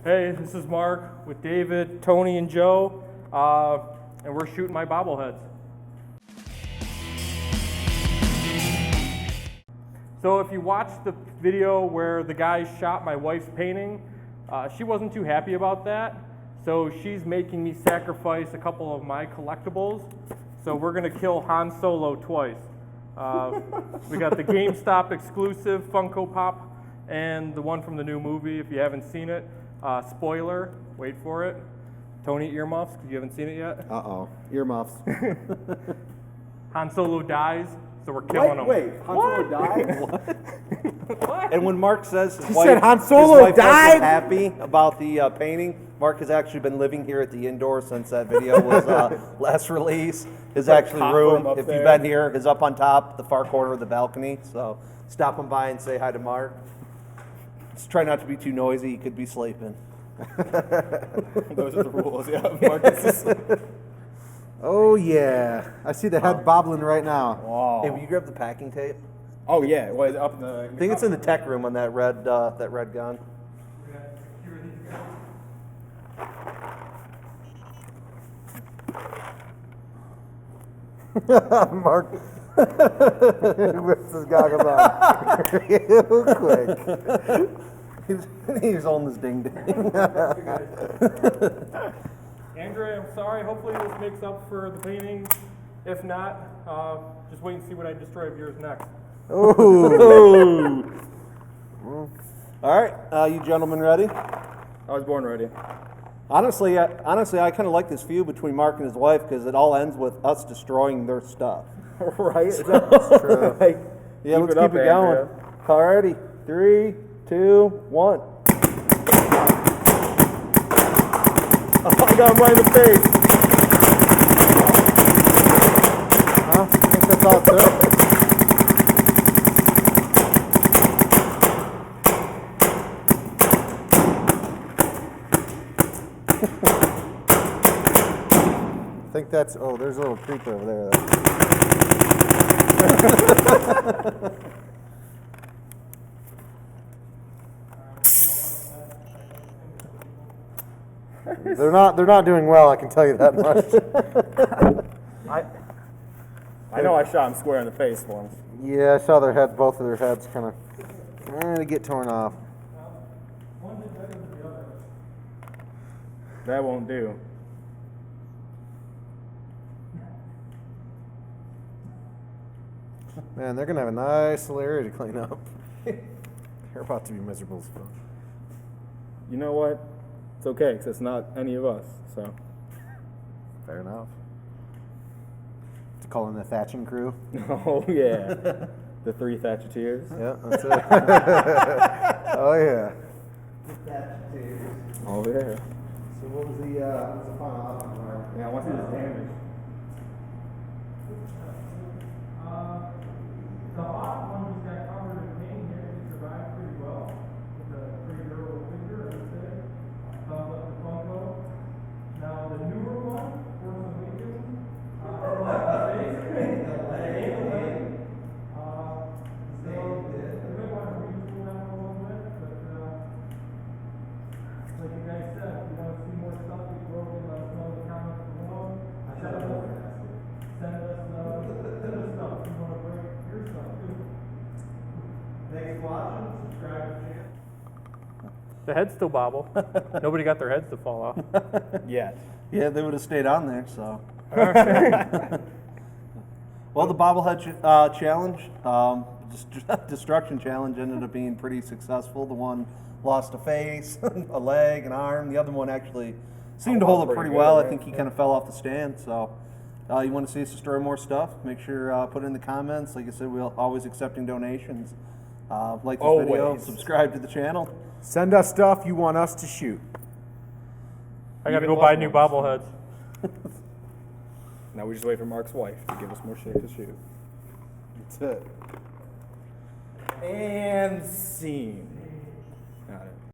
Hey, this is Mark with David, Tony, and Joe, and we're shooting my bobbleheads. So if you watched the video where the guy shot my wife's painting, she wasn't too happy about that, so she's making me sacrifice a couple of my collectibles. So we're gonna kill Han Solo twice. We got the GameStop exclusive Funko Pop and the one from the new movie, if you haven't seen it. Spoiler, wait for it. Tony, earmuffs, because you haven't seen it yet. Uh-oh, earmuffs. Han Solo dies, so we're killing him. Wait, Han Solo died? What? And when Mark says his He wife, said Han his Solo wife died? wasn't happy about the painting, Mark has actually been living here at the indoor since that video was last released. His actually room, if you've been here, is up on top, the far corner of the balcony. So stop him by and say hi to Mark. Just try not to be too noisy. He could be sleeping. Those are the rules, yeah. Marcus. Oh, yeah. I see the head bobbling right now. Wow. Hey, will you grab the packing tape? Oh, yeah. What is it up in the... I think it's in the tech room on that red gun. Mark whips his goggles off real quick. He's holding his ding ding. Andrea, I'm sorry. Hopefully this makes up for the painting. If not, just wait and see what I destroy of yours next. Ooh. All right, you gentlemen ready? I was born ready. Honestly, I kind of like this feud between Mark and his wife because it all ends with us destroying their stuff. Right? That's true. Yeah, let's up, keep it going. Andrea. Alrighty, 3, 2, 1. Oh, I got him right in the face. Huh? I think that's all it took. I think that's, oh, there's a little creeper over there. They're not doing well, I can tell you that much. I know I shot him square in the face once. Yeah, I saw both of their heads kind of get torn off. That won't do. Man, they're gonna have a nice little area to clean up. They're about to be miserable as fuck. You know what? It's okay, because it's not any of us, so. Fair enough. To call in the thatching crew. Oh, yeah. The 3 Thatcheteers. Yeah, that's it. Oh, yeah. Oh, yeah. So what was the final outcome, Mark? Yeah, I want to see this damage. The hot one just got covered in paint here. He survived pretty well with a pretty durable figure, I would say. Thumbs up to Funko. Now the newer one, Force Awakens, so you might want to retool that a little bit, but like you guys said, if you want to see more stuff, you can let us know in the comments below. Send us stuff if you want to bring your stuff too. Thanks for watching. Subscribe to the channel. The heads still bobble. Nobody got their heads to fall off. Yeah. Yeah, they would have stayed on there, so. Well, the bobblehead challenge, destruction challenge ended up being pretty successful. The one lost a face, a leg, an arm. The other one actually seemed to hold it pretty well. I think he kind of fell off the stand, so. You want to see us destroy more stuff? Make sure put it in the comments. Like I said, we're always accepting donations. Like this video, subscribe to the channel. Send us stuff you want us to shoot. I gotta go buy new bobbleheads. Now we just wait for Mark's wife to give us more shit to shoot. That's it. And scene.